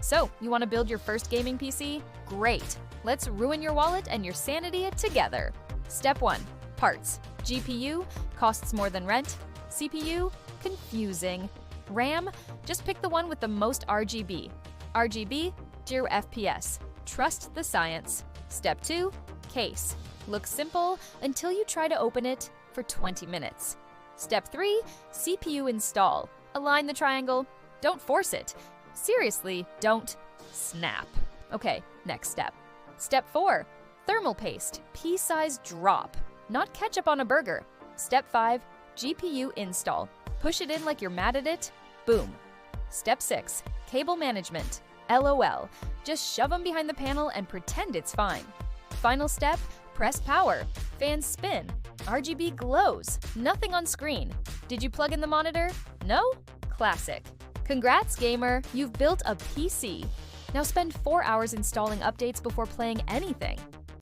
So, you want to build your first gaming PC? Great! Let's ruin your wallet and your sanity together. Step 1. Parts. GPU, costs more than rent. CPU, confusing. RAM, just pick the one with the most RGB. RGB, 0 FPS. Trust the science. Step 2. Case. Looks simple until you try to open it for 20 minutes. Step 3. CPU install. Align the triangle. Don't force it. Seriously, don't snap. Okay, next step. Step 4. Thermal paste. Pea-size drop. Not ketchup on a burger. Step 5. GPU install. Push it in like you're mad at it. Boom. Step 6. Cable management. LOL. Just shove them behind the panel and pretend it's fine. Final step. Press power. Fans spin. RGB glows. Nothing on screen. Did you plug in the monitor? No? Classic. Congrats, gamer. You've built a PC. Now spend 4 hours installing updates before playing anything.